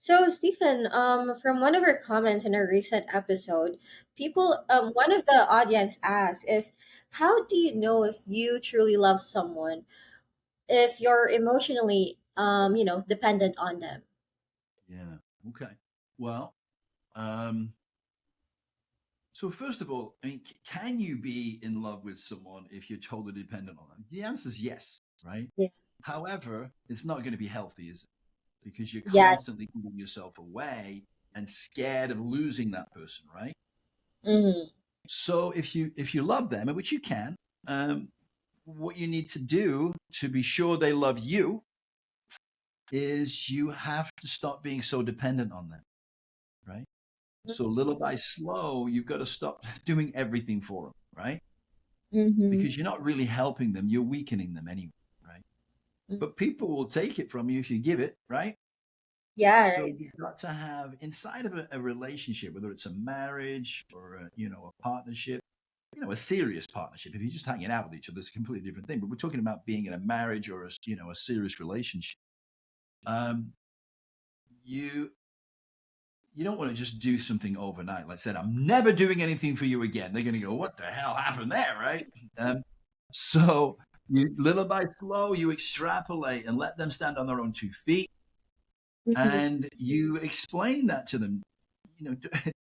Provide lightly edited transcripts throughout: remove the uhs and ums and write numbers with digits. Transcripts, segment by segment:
So, Stephen, from one of our comments in a recent episode, one of the audience asked if, how do you know if you truly love someone if you're emotionally, dependent on them? Yeah. Okay. Well, um, so first of all, I mean, can you be in love with someone if you're totally dependent on them? The answer is yes, right? Yeah. However, it's not going to be healthy, is it? Because you're Yeah. constantly giving yourself away and scared of losing that person, right? Mm-hmm. So if you love them, which you can, um, what you need to do to be sure they love you is you have to stop being so dependent on them, right? So little by slow, you've got to stop doing everything for them, right? Mm-hmm. Because you're not really helping them, you're weakening them anyway, right? But people will take it from you if you give it, right? Yeah, So right. you've got to have inside of a relationship, whether it's a marriage or a partnership, a serious partnership. If you're just hanging out with each other, it's a completely different thing. But we're talking about being in a marriage or a serious relationship. Um, you you don't want to just do something overnight. Like I said, I'm never doing anything for you again. They're going to go, what the hell happened there, right? So you little by slow, you extrapolate and let them stand on their own 2 feet, Mm-hmm. and you explain that to them. You know,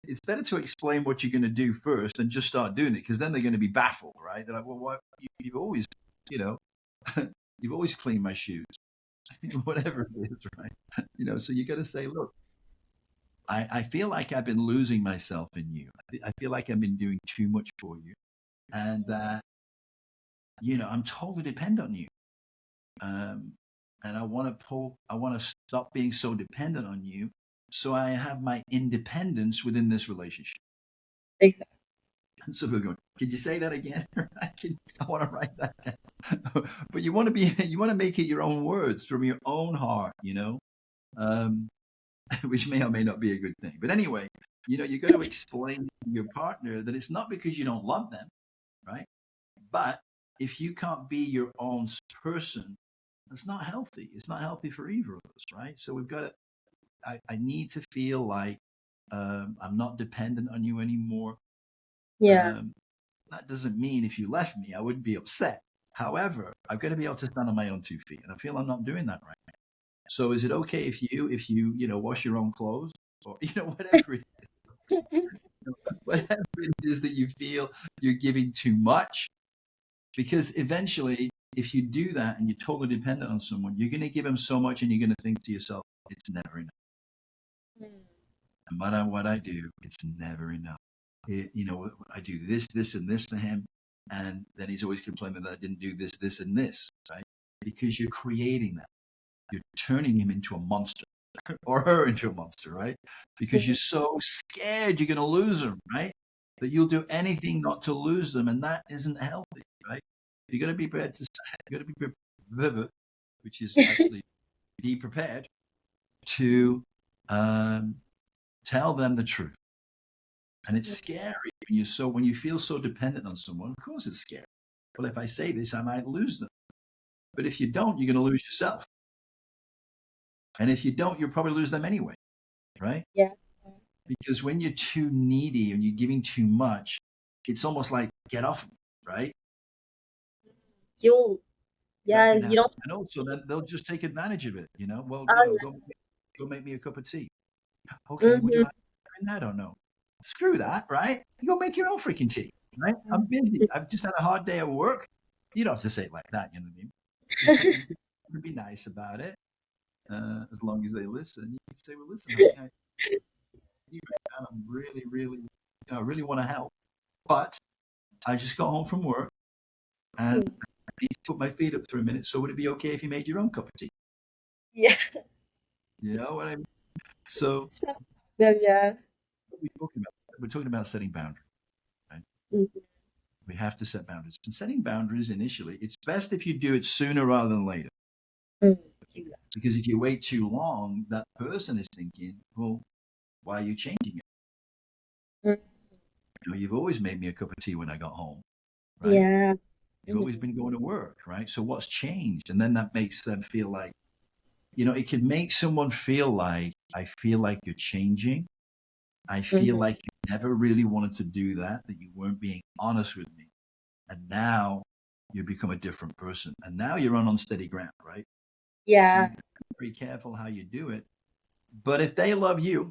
it's better to explain what you're going to do first than just start doing it, because then they're going to be baffled, right? They're like, well, what? You've always, you know, you've always cleaned my shoes, whatever it is, right? So you got to say, look, I feel like I've been losing myself in you. I feel like I've been doing too much for you, and that I'm totally dependent on you. Um, and I want to stop being so dependent on you, so I have my independence within this relationship. Exactly. And so we're going, could you say that again? I want to write that down. But you want to make it your own words from your own heart, um, which may or may not be a good thing. But anyway, you got to explain to your partner that it's not because you don't love them, right? But if you can't be your own person, that's not healthy. It's not healthy for either of us, right? So we've got to. I need to feel like I'm not dependent on you anymore. Yeah. Um, that doesn't mean if you left me, I wouldn't be upset. However, I've got to be able to stand on my own 2 feet, and I feel I'm not doing that right now. So, is it okay if you wash your own clothes, or whatever it is that you feel you're giving too much? Because eventually, if you do that and you're totally dependent on someone, you're going to give them so much, and you're going to think to yourself, it's never enough. No matter what I do, it's never enough. I do this, this, and this for him, and then he's always complaining that I didn't do this, this, and this, right? Because you're creating that. You're turning him into a monster or her into a monster, right? Because you're Mhm. so scared you're going to lose them, right? That you'll do anything not to lose them, and that isn't healthy, right? You got to be prepared to. You got to be prepared, which is actually be prepared to um, tell them the truth. And it's scary when you feel so dependent on someone. Of course, it's scary. Well, if I say this, I might lose them. But if you don't, you're going to lose yourself. And if you don't, you'll probably lose them anyway, right? Yeah. Because when you're too needy and you're giving too much, it's almost like get off me, right? You'll, That yeah, can you happen. don't, And also, then they'll just take advantage of it. Well, oh, go make me a cup of tea. yeah. Okay, would you Mm-hmm. like? I don't know. Screw that, right? You go make your own freaking tea, right? I'm busy. I've just had a hard day at work. You don't have to say it like that, you know what I mean? You can be nice about it, as long as they listen. You can say, "Well, listen, honey, I you right now. I'm really, really, I really want to help, but I just got home from work and I need to put my feet up for a minute. So would it be okay if you made your own cup of tea? Yeah. You know what I mean? So So, yeah. what we're talking about, setting boundaries, right? Mhm. We have to set boundaries. And setting boundaries initially, it's best if you do it sooner rather than later. Mm. Exactly. Because if you wait too long, that person is thinking, well, why are you changing it? Mm. You've always made me a cup of tea when I got home, right? Yeah. You've always Mhm. been going to work, right? So what's changed? And then that makes them feel like it can make someone feel like, I feel like you're changing. I feel Mm-hmm. like you never really wanted to do that, that you weren't being honest with me. And now you become a different person. And now you're on unsteady ground, right? So Yeah. you got to be very careful how you do it. But if they love you,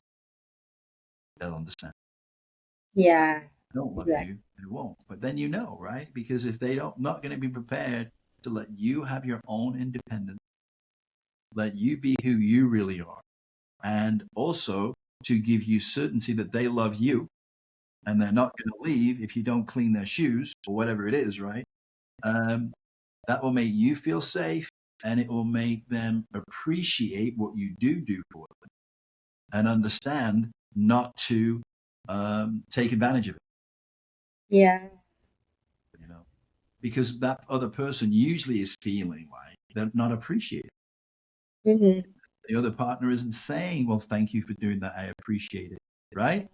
they'll understand. Yeah. Don't love Exactly. you, they won't. But then right? Because if they don't not going to be prepared to let you have your own independence, let you be who you really are, and also to give you certainty that they love you and they're not going to leave if you don't clean their shoes or whatever it is, right? Um, that will make you feel safe, and it will make them appreciate what you do for them and understand not to take advantage of it, Yeah. you know, because that other person usually is feeling like they're not appreciated. Mm-hmm. The other partner isn't saying, well, thank you for doing that. I appreciate it. Right?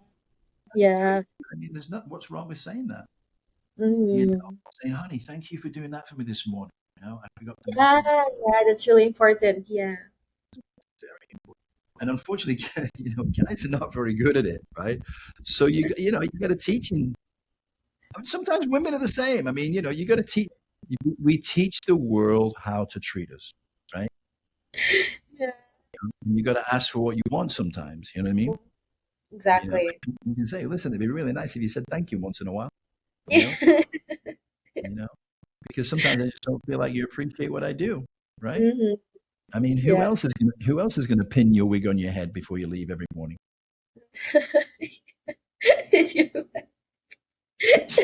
Yeah. I mean, there's not, what's wrong with saying that? You know, Mm-hmm. saying, honey, thank you for doing that for me this morning. I forgot to Yeah. mention Yeah. That's really important. Yeah. that. And unfortunately, guys are not very good at it, right? So you got to teach them. I mean, sometimes women are the same. I mean, you got to teach. We teach the world how to treat us, right? Yeah. And you got to ask for what you want sometimes. You know what I mean? You know, Exactly. you can say, listen, it'd be really nice if you said thank you once in a while. You know, Mm-hmm. you know, because sometimes I just don't feel like you appreciate what I do, right? I mean, Yeah. who else is gonna pin your wig on your head before you leave every morning? You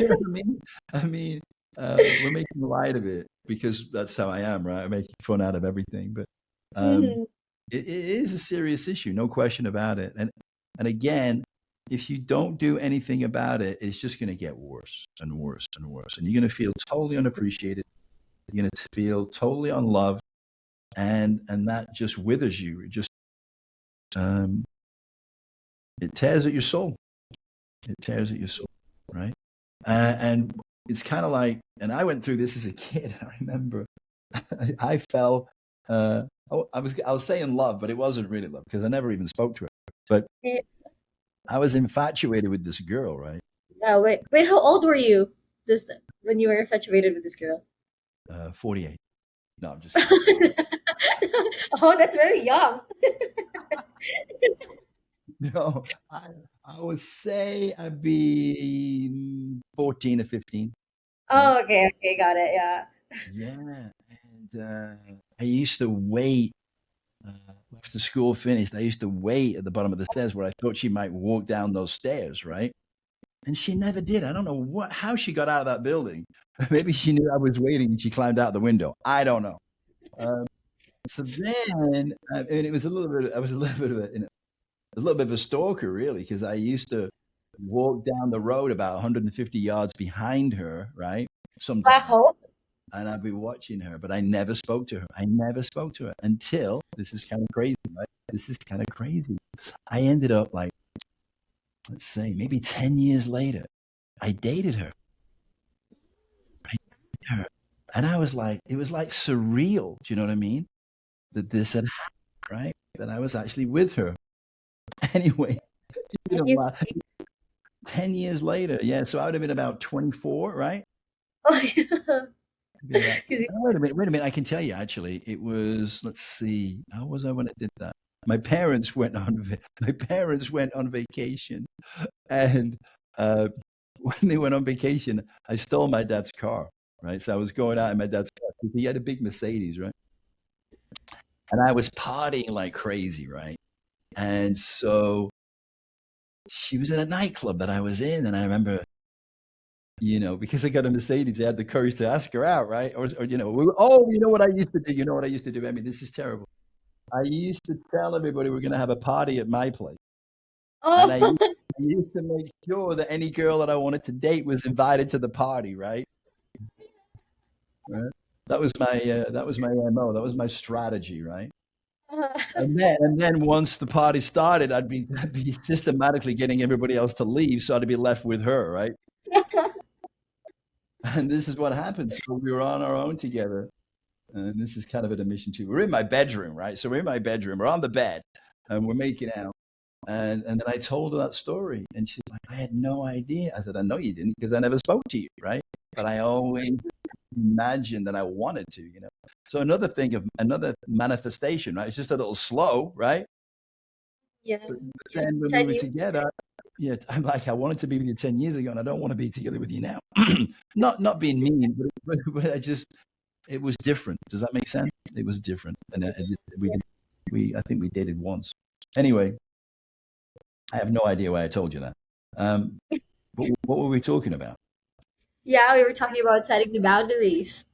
know what I mean? I mean, we're making light of it because that's how I am, right? I'm making fun out of everything, but um, Mm-hmm. it is a serious issue, no question about it. And again, if you don't do anything about it, it's just going to get worse and worse and worse, and you're going to feel totally unappreciated. You're going to feel totally unloved, and that just withers you. Um, it tears at your soul. It tears at your soul, right? And it's kind of like, and I went through this as a kid. I remember I fell. Uh, I was saying love, but it wasn't really love because I never even spoke to her. But Yeah. I was infatuated with this girl, right? Wait. Wait. How old were you? This when you were infatuated with this girl? 48. No, I'm just kidding. Oh, that's very young. No, I would say I'd be 14 or 15, right? Oh, okay. Okay. Got it. Yeah. Yeah, and I used to wait uh, after school finished. I used to wait at the bottom of the stairs where I thought she might walk down those stairs, right? And she never did. I don't know how she got out of that building. Maybe she knew I was waiting and she climbed out the window. I don't know. Um, so then, and it was a little bit. I was a little bit of a little bit of a stalker, really, because I used to walk down the road about 150 yards behind her, right? Sometimes, Wow. and I'd be watching her, but I never spoke to her. I never spoke to her until this is kind of crazy, right? This is kind of crazy. I ended up like, let's say, maybe 10 years later, I dated her. I dated her. And I was like, it was like surreal. Do you know what I mean? That this had happened, right? That I was actually with her. Anyway, you know, Yes. 10 years later. Yeah. So I would have been about 24, right? Oh, yeah. Been about, 'Cause wait a minute. I can tell you actually, it was, let's see, how was I when I did that? My parents went on vacation, and when they went on vacation, I stole my dad's car, right? So I was going out in my dad's car because he had a big Mercedes, right? And I was partying like crazy, right? And so she was in a nightclub that I was in, and I remember, because I got a Mercedes, I had the courage to ask her out, right? Or oh, you know what I used to do? You know what I used to do? I mean, this is terrible. I used to tell everybody we're going to have a party at my place, and oh, I used to make sure that any girl that I wanted to date was invited to the party, right? Right. That was my MO. That was my strategy, right? And then once the party started, I'd be systematically getting everybody else to leave, so I'd be left with her, right? And this is what happened. So we were on our own together, And this is kind of an admission too. We're in my bedroom, right? So we're in my bedroom, we're on the bed, and we're making out. And then I told her that story, and she's like, I had no idea. I said, I know you didn't because I never spoke to you, right? But I always imagined that I wanted to, you know. So another thing of another manifestation, right? It's just a little slow, right? Yeah. But It's then when we 10 were years. together, yeah, I'm like, I wanted to be with you 10 years ago, and I don't want to be together with you now. Not being mean, but I just it was different. Does that make sense? It was different, and Yeah. we I think we dated once. Anyway, I have no idea why I told you that. Um, what were we talking about? Yeah, we were talking about setting the boundaries.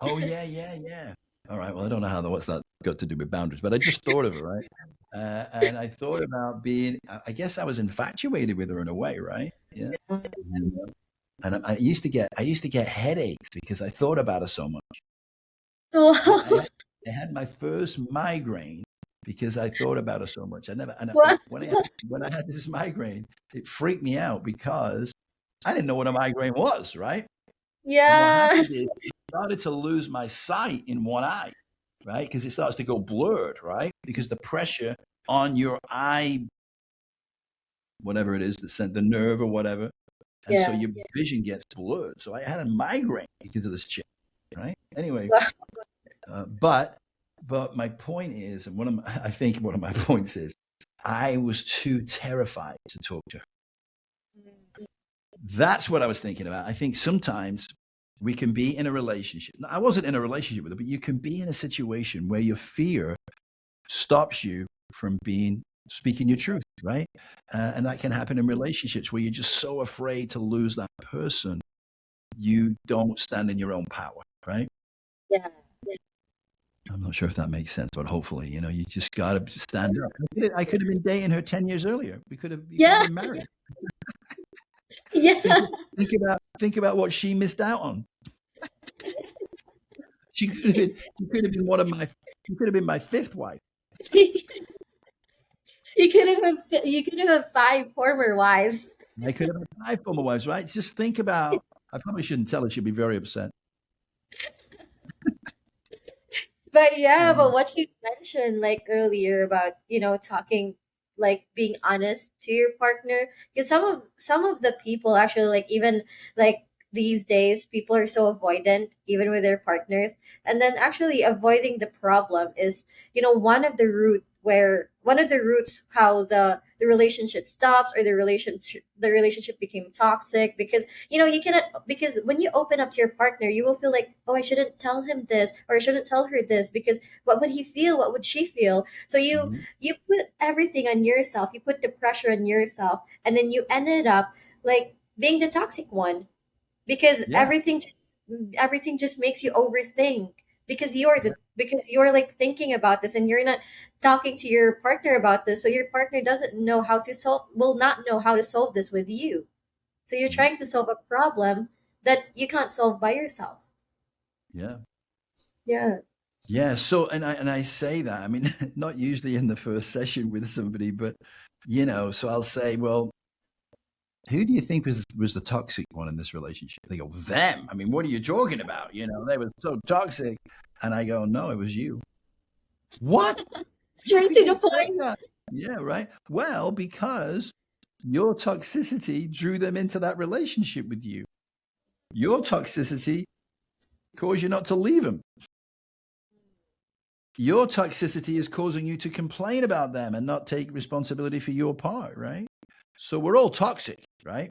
Oh yeah, yeah, yeah. All right. Well, I don't know what's that got to do with boundaries, but I just thought of it, right? And I thought about being. I guess I was infatuated with her in a way, right? Yeah. And, I used to get headaches because I thought about her so much. Oh, I had my first migraine because I thought about her so much. I never, and well, when I had this migraine, it freaked me out because I didn't know what a migraine was, right? And what yeah. happened is I started to lose my sight in one eye, right? Because it starts to go blurred, right? Because the pressure on your eye, whatever it is, that sent the nerve or whatever, and so Yeah. your vision gets blurred. So I had a migraine because of this shit, right? Anyway, Well, uh, but but my point is, and I think one of my points is, I was too terrified to talk to her. That's what I was thinking about. I think sometimes we can be in a relationship. I wasn't in a relationship with her, but you can be in a situation where your fear stops you from being speaking your truth, right? And that can happen in relationships where you're just so afraid to lose that person, you don't stand in your own power, right? yeah. I'm not sure if that makes sense, but hopefully, you know, you just got to stand up. I could have been dating her 10 years earlier. We could have Yeah. been married. Think, Yeah. think about what she missed out on. She could have been she could have been my fifth wife. You could have five former wives. I could have had five former wives, right? Just think about, I probably shouldn't tell her. She'd be very upset. But yeah, but Um, what you mentioned like earlier about, talking, like being honest to your partner, because some of the people actually, like, even like these days people are so avoidant even with their partners, and then actually avoiding the problem is, one of the roots how the relationship stops, or the relationship became toxic, because you cannot, because when you open up to your partner, you will feel like, oh, I shouldn't tell him this, or I shouldn't tell her this, because what would he feel, what would she feel? So mhm. you put everything on yourself, you put the pressure on yourself, and then you ended up like being the toxic one, because Yeah, everything just makes you overthink, because you're like thinking about this, and you're not talking to your partner about this, so your partner doesn't know how to solve will not know how to solve this with you. So you're mhm. trying to solve a problem that you can't solve by yourself. Yeah. Yeah. Yeah. So, and I say that, I mean, not usually in the first session with somebody, but, you know, so I'll say, well, who do you think was the toxic one in this relationship? They go, them. I mean, what are you talking about? You know, they were so toxic. And I go, no, it was you. What? How Straight can to you the say point. that? Yeah, right. Well, because your toxicity drew them into that relationship with you. Your toxicity caused you not to leave them. Your toxicity is causing you to complain about them and not take responsibility for your part, right? So we're all toxic, right?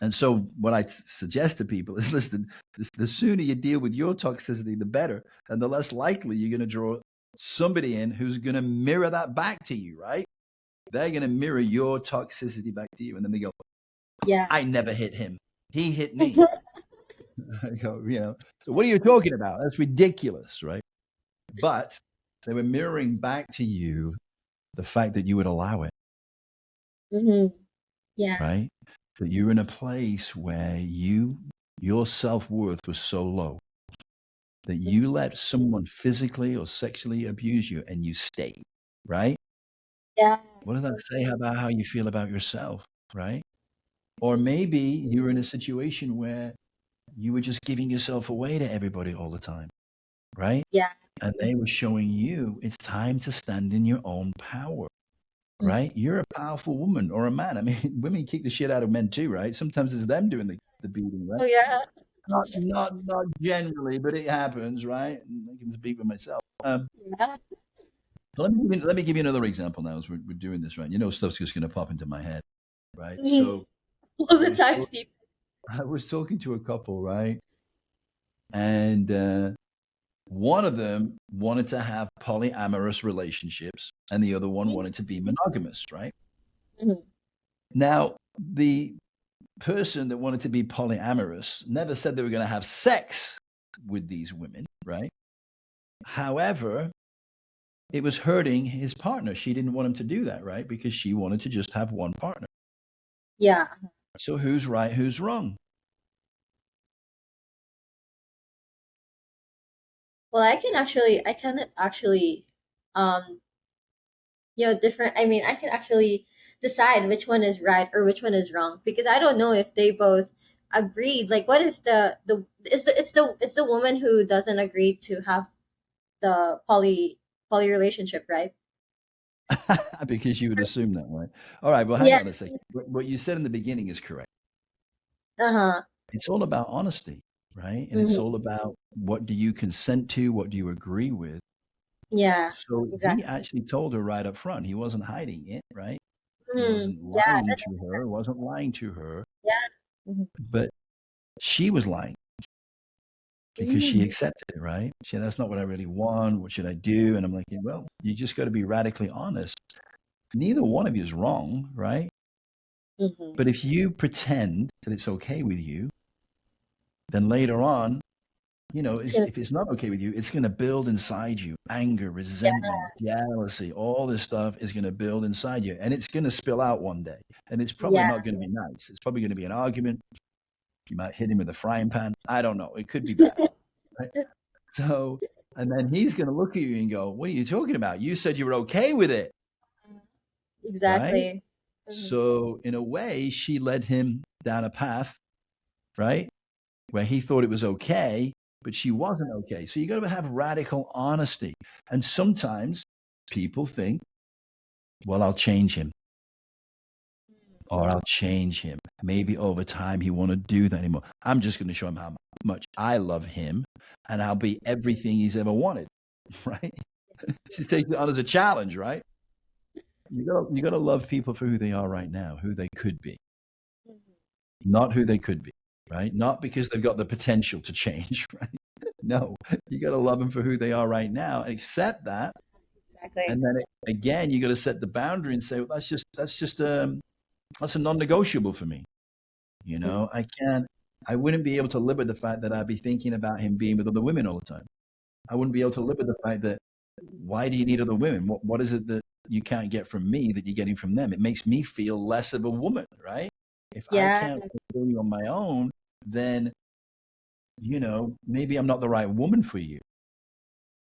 And so, what I suggest to people is, listen, the sooner you deal with your toxicity, the better. And the less likely you're going to draw somebody in who's going to mirror that back to you, right? They're going to mirror your toxicity back to you. And then they go, Yeah. I never hit him. He hit me. I go, you know, so what are you talking about? That's ridiculous, right? But they were mirroring back to you the fact that you would allow it, Mm-hmm. Yeah. right? That you're in a place where your self worth was so low that you let someone physically or sexually abuse you and you stayed, right? Yeah. What does that say about how you feel about yourself, right? Or maybe you're in a situation where you were just giving yourself away to everybody all the time. right? Yeah. And they were showing you it's time to stand in your own power, Mhm. right? You're a powerful woman or a man. I mean, women kick the shit out of men too, right? Sometimes it's them doing the beating, right? Oh yeah. Not generally, but it happens, right? And I can speak for myself. Yeah. Let me give you another example now as we're doing this, right? You know, stuff's just going to pop into my head, right? Mhm. So All I the was time, Steve. I was talking to a couple, right? And one of them wanted to have polyamorous relationships, and the other one wanted to be monogamous, right? Mhm. Now, the person that wanted to be polyamorous never said they were going to have sex with these women, right? However, it was hurting his partner. She didn't want him to do that, right? Because she wanted to just have one partner. Yeah. So who's right, who's wrong? Well, I can actually, um, different. I mean, I can actually decide which one is right or which one is wrong because I don't know if they both agreed. Like, what if it's the woman who doesn't agree to have the poly relationship, right? Because you would assume that, right? All right, well, hang Yeah. on a second. What you said in the beginning is correct. Uh huh. It's all about honesty, right? And it's Hmm. all about what do you consent to, what do you agree with. Yeah. So he Exactly. actually told her right up front. He wasn't hiding it, right? He Hmm. wasn't Yeah. lying to her, wasn't lying to her, Yeah. Hmm. but she was lying because she Hmm. accepted it, right? She said, that's not what I really want. What should I do? And I'm like, well, you just got to be radically honest. Neither one of you is wrong, right? Hmm. But if you pretend that it's okay with you, then later on, It's gonna. if it's not okay with you, it's going to build inside you anger, Yeah. resentment, jealousy, all this stuff is going to build inside you and it's going to spill out one day. And it's probably Yeah. not going to be nice. It's probably going to be an argument. You might hit him with a frying pan. I don't know. It could be bad. Right? So, and then he's going to look at you and go, what are you talking about? You said you were okay with it, right? Exactly. Hmm. So, in a way, she led him down a path, right? Where he thought it was okay, but she wasn't okay. So you got to have radical honesty. And sometimes people think, well, I'll change him or I'll change him. Maybe over time he won't do that anymore. I'm just going to show him how much I love him and I'll be everything he's ever wanted, right? She's taking it on as a challenge, right? You got to love people for who they are right now, who they could be, not who they could be, right? Not because they've got the potential to change, right? No, you got to love them for who they are right now. Accept that, Exactly. and then again, you got to set the boundary and say, well, that's a non-negotiable for me. Mhm. I wouldn't be able to live with the fact that I'd be thinking about him being with other women all the time. I wouldn't be able to live with the fact that why do you need other women? What is it that you can't get from me that you're getting from them? It makes me feel less of a woman, right? If I Yeah. can't fulfill you on my own, then maybe I'm not the right woman for you.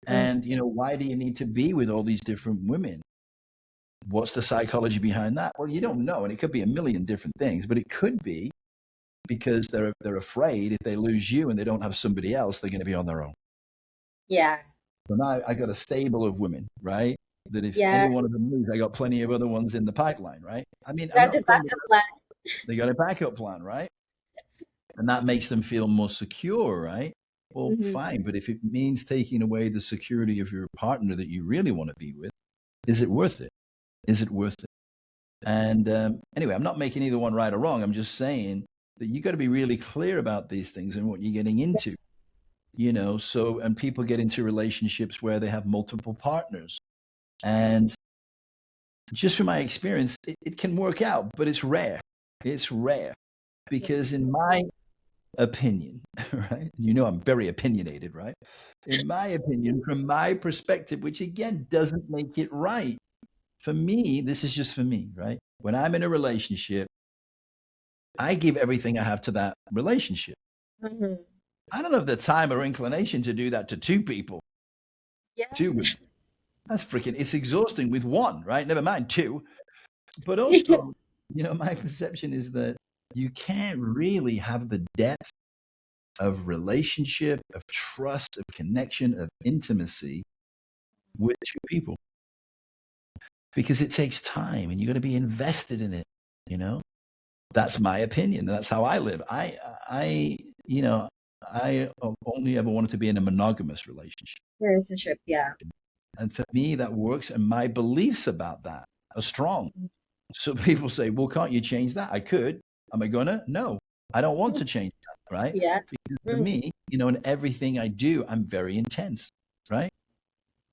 And, Mhm. why do you need to be with all these different women? What's the psychology behind that? Well, you don't know. And it could be a million different things, but it could be because they're afraid if they lose you and they don't have somebody else, they're going to be on their own. Yeah. So now I got a stable of women, right? That if Yeah. any one of them moves, I got plenty of other ones in the pipeline, right? I mean, I'm Grab the not saying backup plan. they got a backup plan, right? And that makes them feel more secure, right? Well, Hmm. fine. But if it means taking away the security of your partner that you really want to be with, is it worth it? Is it worth it? And anyway, I'm not making either one right or wrong. I'm just saying that you got to be really clear about these things and what you're getting into, So, and people get into relationships where they have multiple partners. And just from my experience, it can work out, but it's rare. It's rare because, in my opinion, right? I'm very opinionated, right? In my opinion, from my perspective, which again doesn't make it right. For me, this is just for me, right? When I'm in a relationship, I give everything I have to that relationship. Hmm. I don't have the time or inclination to do that to two people, Yeah. two women. That's freaking, it's exhausting with one, right? Never mind two. But Yeah. also, my perception is that you can't really have the depth of relationship, of trust, of connection, of intimacy with two people because it takes time and you got to be invested in it. You know, that's my opinion. That's how I live. I, you know, I only ever wanted to be in a monogamous relationship. Relationship, yeah. And for me, that works. And my beliefs about that are strong. So people say, well, can't you change that? I could. Am I gonna? No, I don't want to change that, right? Yeah. Because for Mhm. me, in everything I do, I'm very intense, right?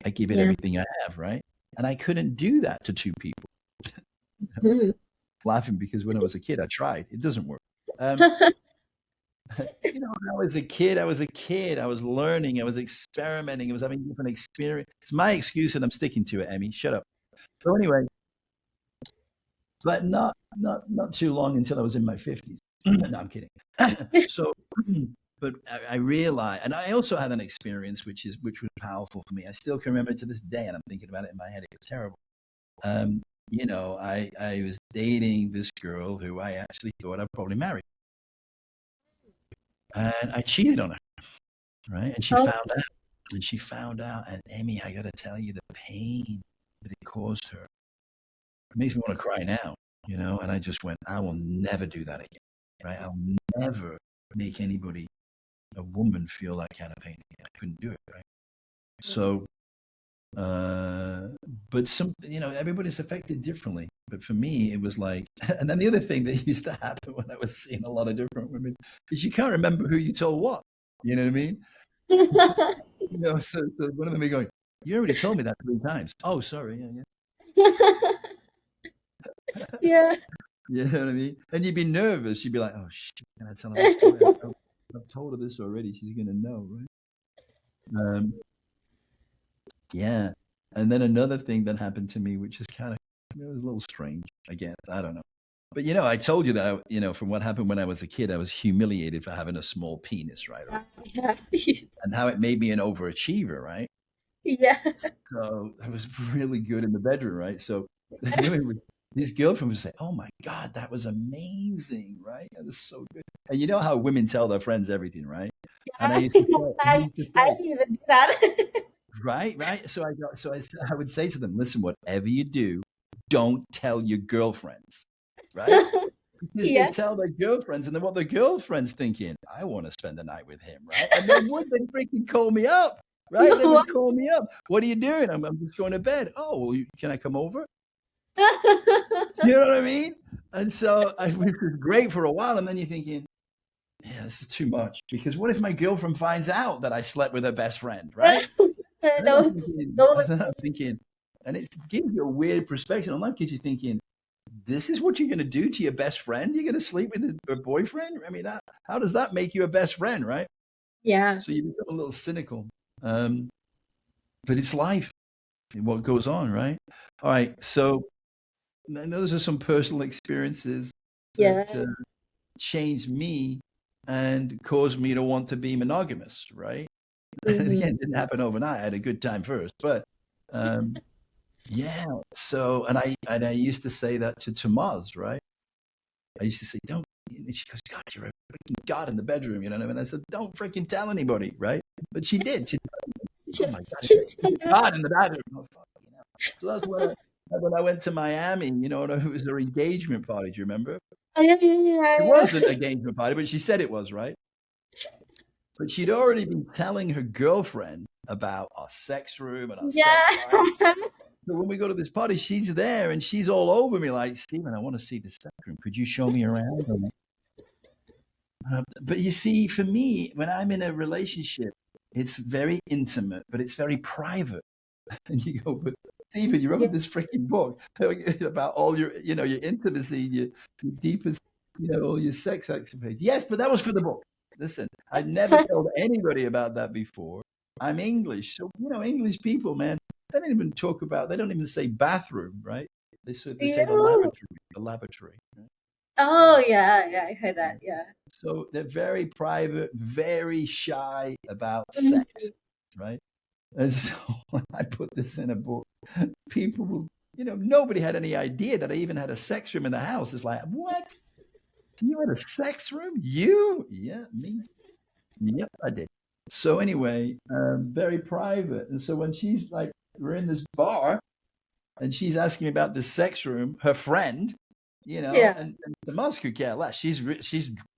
I give it Yeah. everything I have, right? And I couldn't do that to two people. Mhm. Laughing because when I was a kid, I tried. It doesn't work. Um, when I was a kid, I was a kid. I was learning. I was experimenting. I was having different experience. It's my excuse, and I'm sticking to it. Emmy, shut up. So anyway, but not too long until I was in my 50s. No, I'm kidding. So, but I realized, and I also had an experience which was powerful for me. I still can remember it to this day, and I'm thinking about it in my head. It was terrible. I was dating this girl who I actually thought I'd probably marry, and I cheated on her, right? And she Oh, found out, and Amy, I got to tell you, the pain that it caused her. It makes me want to cry now, and I just went, I will never do that again, right? I'll never make anybody, a woman, feel that kind of pain again. I couldn't do it, right? So, uh, but everybody's affected differently. But for me, it was like, and then the other thing that used to happen when I was seeing a lot of different women is you can't remember who you told what. You know what I mean? So one of them be going, you already told me that 3 times. Oh, sorry. Yeah, yeah. yeah. You know what I mean? And you'd be nervous. You'd be like, oh, shit, can I tell her this story? I've told her this already. She's going to know, right? Um, yeah. And then another thing that happened to me, which is kind of, it was a little strange, I guess. I don't know. But, I told you that, from what happened when I was a kid, I was humiliated for having a small penis, right? Yeah. And how it made me an overachiever, right? Yeah. So I was really good in the bedroom, right? So women would, these girlfriends would say, "Oh my God, that was amazing, right? That was so good." And you know how women tell their friends everything, right? And I I used to say, I didn't even do that. right, right. So I would say to them, "Listen, whatever you do, don't tell your girlfriends, right? Because they Yeah. tell their girlfriends, and then what their girlfriends thinking, I want to spend the night with him, right? And they would, they'd freaking call me up, right? They No. would call me up. What are you doing? I'm just going to bed. Oh, well, can I come over? You know what I mean? And so it was great for a while, and then you're thinking, yeah, this is too much. Because what if my girlfriend finds out that I slept with her best friend, right? And then I'm Those, thinking, those, and it gives you a weird perspective on life because you're thinking, this is what you're going to do to your best friend? You're going to sleep with a boyfriend? I mean, how does that make you a best friend, right? yeah. So you become a little cynical. Um, but it's life, what goes on, right? All right. So those are some personal experiences that Yeah. changed me and caused me to want to be monogamous, right? And Hmm. again, it didn't happen overnight. I had a good time first, but um, yeah. So, and I used to say that to Tamaz, right? I used to say, don't. And she goes, God, you're a freaking god in the bedroom, you know what I mean? I said, don't freaking tell anybody, right? But she did. She, oh my God, She said he's a that. god in the bedroom. Oh, fuck, So that's when I went to Miami, it was her engagement party. Do you remember? Oh, yeah, yeah, It yeah, wasn't an engagement party, but she said it was, right? But she'd already been telling her girlfriend about our sex room and our sex life. yeah. So when we go to this party, she's there and she's all over me like, Stephen, I want to see the sex room. Could you show me around? But you see, for me, when I'm in a relationship, it's very intimate, but it's very private. And you go, but Stephen, you Yeah. wrote this freaking book about all your intimacy, your deepest, all your sex escapades. Yes, but that was for the book. Listen, I'd never told anybody about that before. I'm English, so English people, man, they don't even say bathroom, right? They say the Yeah. lavatory, Right? Oh, yeah, yeah, I heard that. Yeah. So they're very private, very shy about sex, Mhm. right? And so when I put this in a book, people, nobody had any idea that I even had a sex room in the house. It's like, what? You had a sex room? You? Yeah, me. Yep, I did. So anyway, very private. And so when she's like, we're in this bar, and she's asking me about the sex room, her friend, Yeah. and the Musk could care less. She's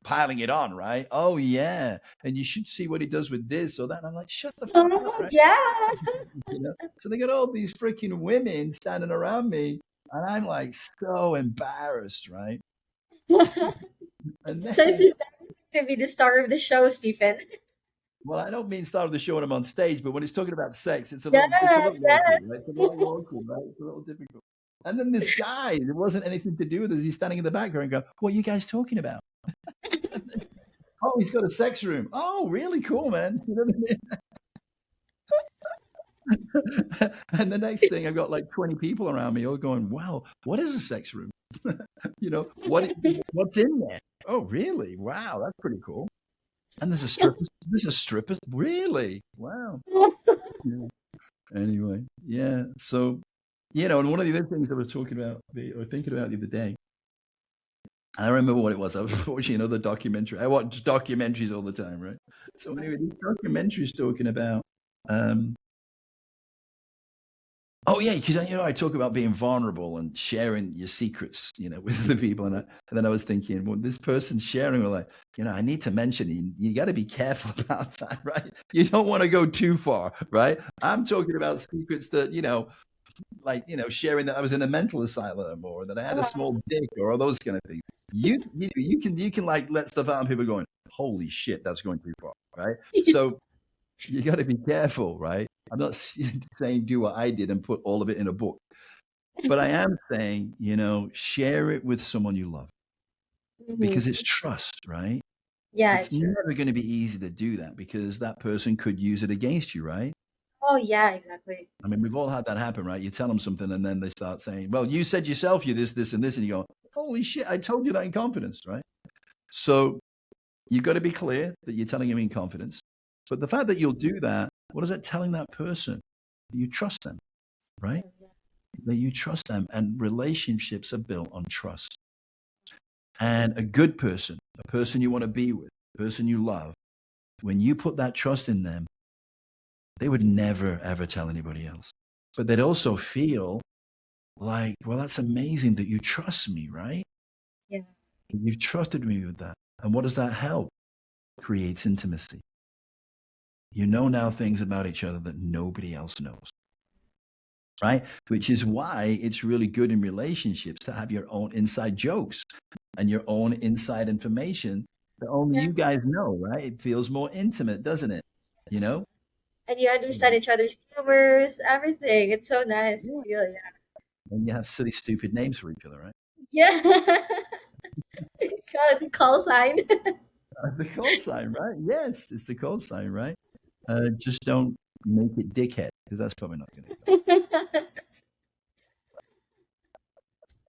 piling it on, right? Oh yeah, and you should see what he does with this or that. And I'm like, shut the fuck up, Oh, right? yeah. So they got all these freaking women standing around me, and I'm like so embarrassed, right? And So it's then, embarrassing to be the star of the show, Stephen. well, I don't mean start of the show when I'm on stage, but when it's talking about sex, it's a Yes, little awkward, yes. right? It's a little awkward, right? It's a little difficult. And then this guy, there wasn't anything to do with it. He's standing in the background, going, "What are you guys talking about?" Oh, he's got a sex room. Oh, really cool, man. You know what I mean? And the next thing, I've got like 20 people around me all going, "Wow, what is a sex room? What's in there? Oh, really? Wow, that's pretty cool." And there's a stripper. There's a stripper. Really? Wow. Yeah. Anyway, yeah. So, and one of the other things I was talking about or thinking about the other day, I don't remember what it was. I was watching another documentary. I watch documentaries all the time, right? So anyway, this documentary is talking about um, oh yeah, because I talk about being vulnerable and sharing your secrets, with the people, and then I was thinking, well, this person's sharing, well, like, I need to mention you got to be careful about that, right? You don't want to go too far, right? I'm talking about secrets that like sharing that I was in a mental asylum or that I had a small dick or all those kind of things. You can like let stuff out and people are going, holy shit, that's going too far, right? So you got to be careful, right? I'm not saying do what I did and put all of it in a book, but I am saying, share it with someone you love because Mhm. it's trust, right? Yeah, It's it's true. never going to be easy to do that because that person could use it against you, right? Oh, yeah, exactly. I mean, we've all had that happen, right? You tell them something and then they start saying, well, you said yourself you're this, and this. And you go, holy shit, I told you that in confidence, right? So you've got to be clear that you're telling them in confidence. But the fact that you'll do that, what is that telling that person? You trust them, right? Oh, yeah. That you trust them. And relationships are built on trust. And a good person, a person you want to be with, a person you love, when you put that trust in them, they would never, ever tell anybody else. But they'd also feel like, well, that's amazing that you trust me, right? Yeah. You've trusted me with that. And what does that help? Creates intimacy. You know now things about each other that nobody else knows, right? Which is why it's really good in relationships to have your own inside jokes and your own inside information that only Yeah. you guys know, right? It feels more intimate, doesn't it? You know? And you understand each other's humors, everything. It's so nice to Yeah. feel, yeah. And you have silly, stupid names for each other, right? Yeah. Call sign. The call sign, right? Yes, it's the call sign, right? Just don't make it dickhead because that's probably not going to go.